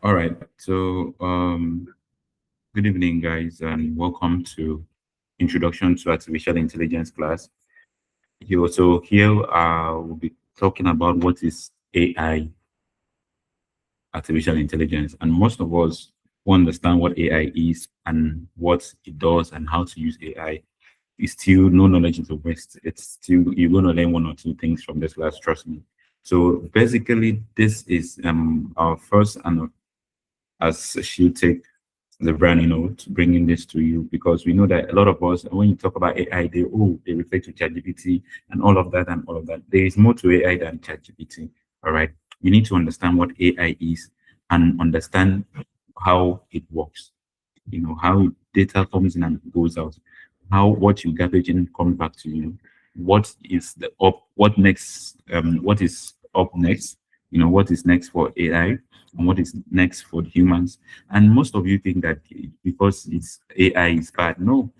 All right. Good evening, guys, and welcome to Introduction to Artificial Intelligence class. Here we'll be talking about what is AI, artificial intelligence, and most of us who understand what AI is and what it does and how to use AI. Is still no knowledge is a waste. It's still you're going to learn one or two things from this class. Trust me. So basically, this is our first and as she'll take the brand, to bringing this to you because we know that a lot of us, when you talk about AI, they refer to ChatGPT and all of that and all of that. There is more to AI than ChatGPT. All right, you need to understand what AI is and understand how it works. How data comes in and goes out, how what you garbage in comes back to you. What is the up? What next? What is up next? What is next for AI and what is next for humans. And most of you think that because it's AI is bad. No,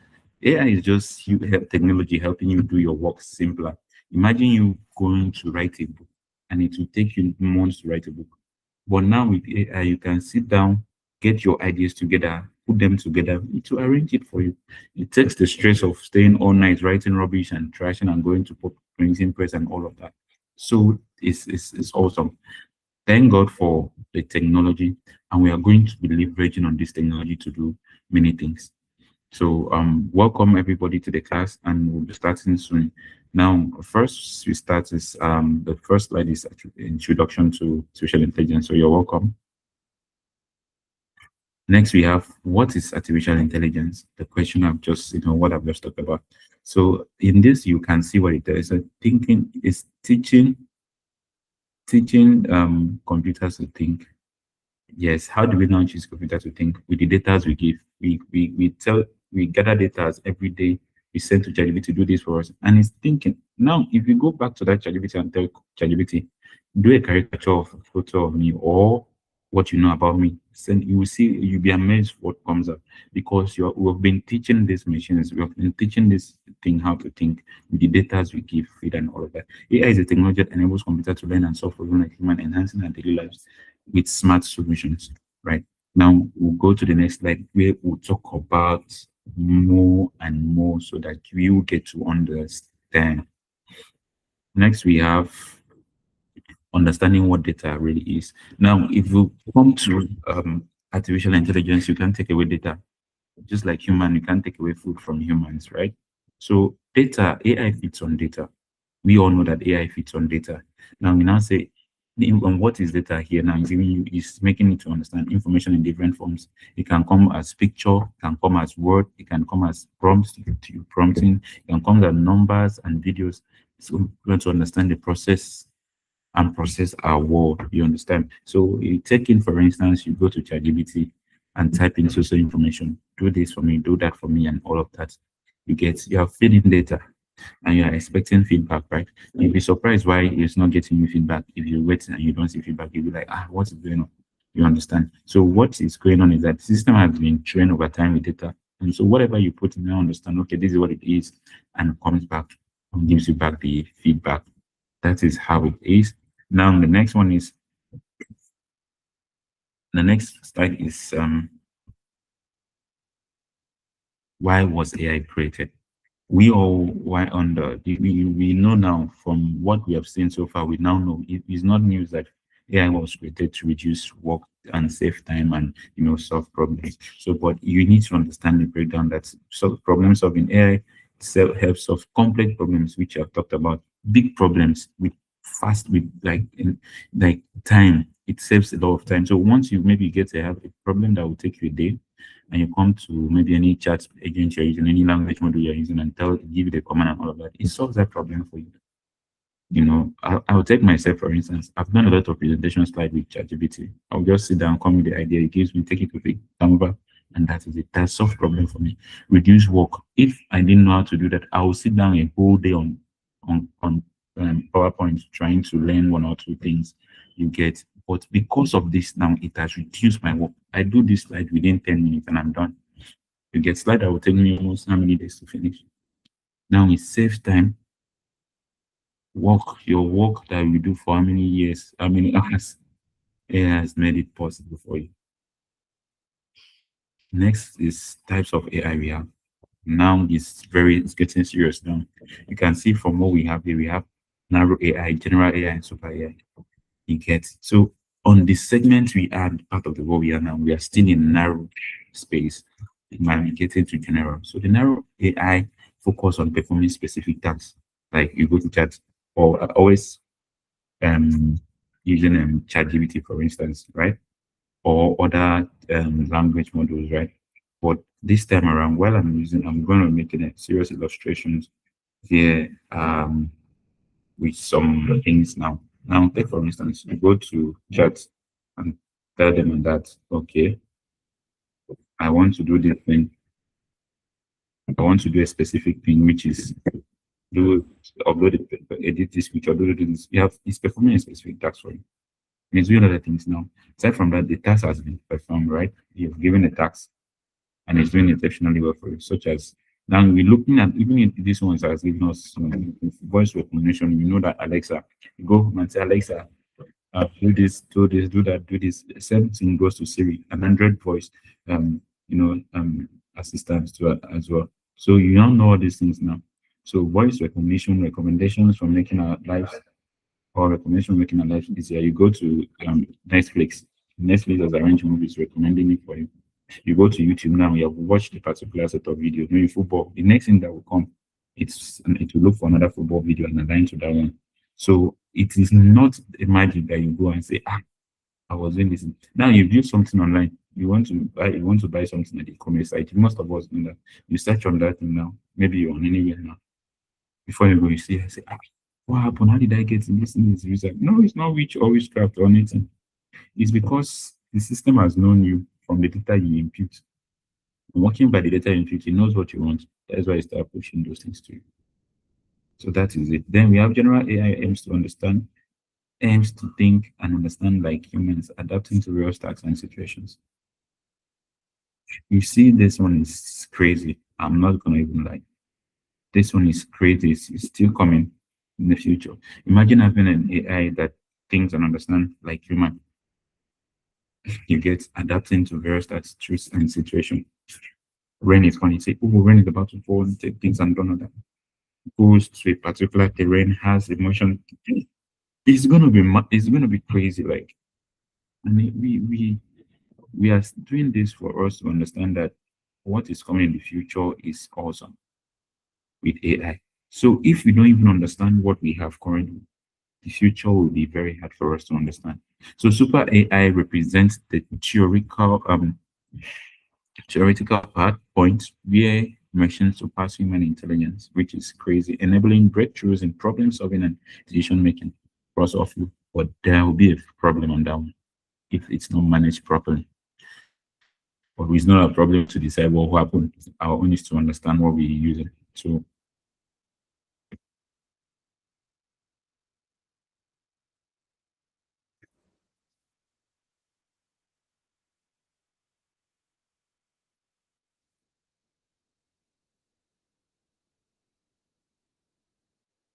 AI is just technology helping you do your work simpler. Imagine you going to write a book and it will take you months to write a book. But now with AI, you can sit down, get your ideas together, put them together to arrange it for you. It takes the stress of staying all night writing rubbish and trashing and going to printing press and all of that. So it's awesome. Thank God for the technology, and we are going to be leveraging on this technology to do many things. So, welcome everybody to the class, and we'll be starting soon. Now, first we start is the first slide is actually introduction to social intelligence. So, you're welcome. Next, we have what is artificial intelligence? The question I've just, what I've just talked about. So, in this, you can see what it is. So thinking is teaching computers to think. Yes. How do we now choose computer to think? With the data we give, we gather data every day. We send to ChatGPT to do this for us, and it's thinking. Now, if you go back to that ChatGPT and tell ChatGPT, do a caricature of a photo of me or what you know about me, send you will see you'll be amazed what comes up because we've been teaching these machines, we have been teaching this thing how to think with the data we give feed and all of that. AI is a technology that enables computer to learn and solve problems like human, enhancing our daily lives with smart solutions, right? Now we'll go to the next slide where we'll talk about more and more so that you will get to understand. Next, we have understanding what data really is. Now, if you come to artificial intelligence, you can't take away data. Just like human, you can't take away food from humans, right? So data, AI fits on data. We all know that AI fits on data. Now we now say, what is data here now? Is giving you is making it to understand information in different forms. It can come as picture, it can come as word, it can come as prompts, prompting, it can come as numbers and videos. So we want to understand the process and process our world. You understand? So you take in, for instance, you go to ChatGPT and type in social information. Do this for me, do that for me, and all of that. You are feeding data and you are expecting feedback, right? You'll be surprised why it's not getting you feedback. If you wait and you don't see feedback, you'll be like, what's going on? You understand? So what is going on is that the system has been trained over time with data. And so whatever you put in there, understand, okay, this is what it is, and comes back and gives you back the feedback. That is how it is. Now the next slide is why was AI created? We all why under we know now from what we have seen so far, we now know it is not news that AI was created to reduce work and save time and solve problems. So but you need to understand the breakdown that problem solving AI helps solve complex problems which I've talked about, big problems with fast with like time. It saves a lot of time. So once you maybe get to have a problem that will take you a day, and you come to maybe any chat agent you're using, any language model you're using, and give it a command and all of that, it solves that problem for you. I'll take myself for instance. I've done a lot of presentation slides with ChatGPT. I'll just sit down, come with the idea, it gives me, take it to the Canva, and that is it. That's solved problem for me. Reduce work. If I didn't know how to do that, I will sit down a whole day on PowerPoint trying to learn one or two things. You get, but because of this now, it has reduced my work. I do this slide within 10 minutes and I'm done. You get slide that will take me almost how many days to finish. Now it saves time. Your work that you do for how many years, how many hours, AI has made it possible for you. Next is types of AI we have. Now it's getting serious now. You can see from what we have here, we have narrow AI, general AI, and super AI. You get so on the segment we are, part of the world we are now, we are still in narrow space. It might be getting to general. So the narrow AI focus on performing specific tasks. Like you go to chat or always um using ChatGPT for instance, right? Or other language models, right? But this time around, while I'm going to make it serious illustrations here with some things now. Now, take for instance, you go to chat and tell them that, okay, I want to do this thing. I want to do a specific thing, which is do upload it, edit this picture, do this. You have it's performing a specific task for you. It's doing other things now. Aside from that, the task has been performed, right? You've given a task and it's doing exceptionally well for you, such as now we're looking at even if this one has given us some voice recognition. You know that Alexa, you go home and say, Alexa, do this, do this, do that, do this. Same thing goes to Siri, an Android voice, um, you know, assistance to as well. So you don't know all these things now. So voice recognition, recommendations for making our lives or recommendation making our life easier. You go to Netflix. Netflix has arranged movies recommending it for you. You go to YouTube now, you have watched a particular set of video, maybe football. The next thing that will come, it will look for another football video and align to that one. So it is not a magic that you go and say, I was doing this. Now you view something online. You want to buy something at the commerce site. Most of us do that. You search on that thing now. Maybe you're on anywhere now. Before you go, you see, I say, what happened? How did I get in this thing? Is wizard? No, it's not witch or witchcraft or anything. It's because the system has known you from the data you input. Working by the data you input, it knows what you want. That's why it start pushing those things to you. So that is it. Then we have general AI aims to understand, aims to think and understand like humans, adapting to real tasks and situations. You see, this one is crazy. I'm not gonna even lie. This one is crazy. It's still coming in the future. Imagine having an AI that thinks and understands like human. You get adapting to various truths and situation. Rain is going to say, oh, rain is about to fall, and take things and don't know that. Goes to a particular terrain, has emotion. It's gonna be crazy. Like, I mean, we are doing this for us to understand that what is coming in the future is awesome with AI. So if we don't even understand what we have currently, the future will be very hard for us to understand. So super AI represents the theoretical part point where machines surpass human intelligence, which is crazy, enabling breakthroughs in problem solving and decision making across all fields. But there will be a problem on that one if it's not managed properly. But it's not a problem to decide what will happen. Our own is to understand what we're using. So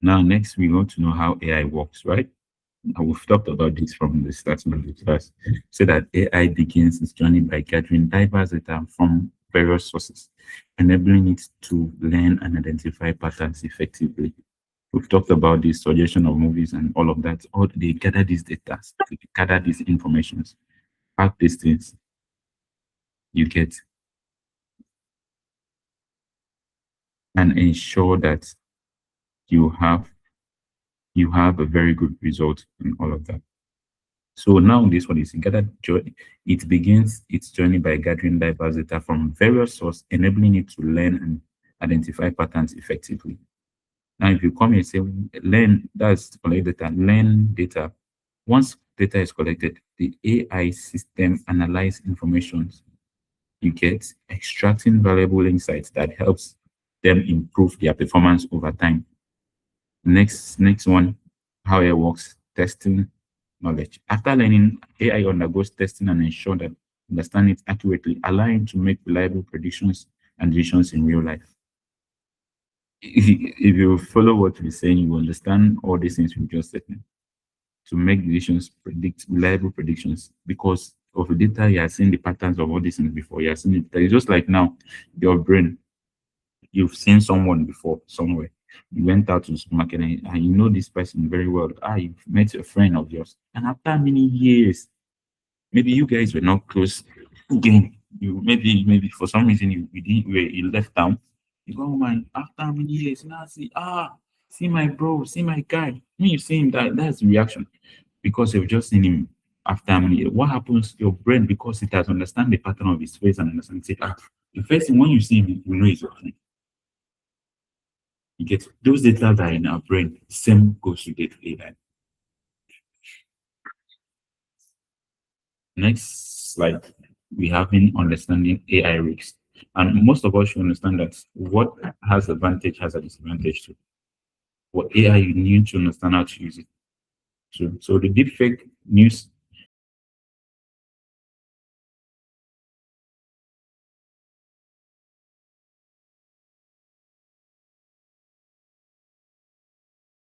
now next we want to know how AI works, right? And we've talked about this from the starting of the class. So that AI begins its journey by gathering diverse data from various sources, enabling it to learn and identify patterns effectively. We've talked about the suggestion of movies and all of that. All they gather these data, they gather these informations, pack these things you get, and ensure that you have a very good result in all of that. So now this one is it begins its journey by gathering diverse data from various sources, enabling it to learn and identify patterns effectively. Now, if you come and say learn, that's collect data, learn data. Once data is collected, the AI system analyze information you get, extracting valuable insights that helps them improve their performance over time. Next one, how it works, testing knowledge. After learning, AI undergoes testing and ensure that understand it accurately, allowing to make reliable predictions and decisions in real life. If you follow what we're saying, you will understand all these things we just said. to make decisions, predict reliable predictions because of the data. You are seeing the patterns of all these things before. You are seeing it. It's just like now, your brain. You've seen someone before somewhere. You went out to the supermarket and you know this person very well. You've met a friend of yours, and after many years, maybe you guys were not close again. You maybe for some reason you left town. You go, oh man, after many years, now see my bro, see my guy. When you see him, that's the reaction because you've just seen him after many years. What happens to your brain because it has understand the pattern of his face and understand say, the first thing when you see him, you know he's your friend. You get those data that are in our brain, same goes to day-to-day life. Next slide, we have been understanding AI risks. And most of us should understand that what has advantage has a disadvantage too. What AI, you need to understand how to use it. So the deepfake news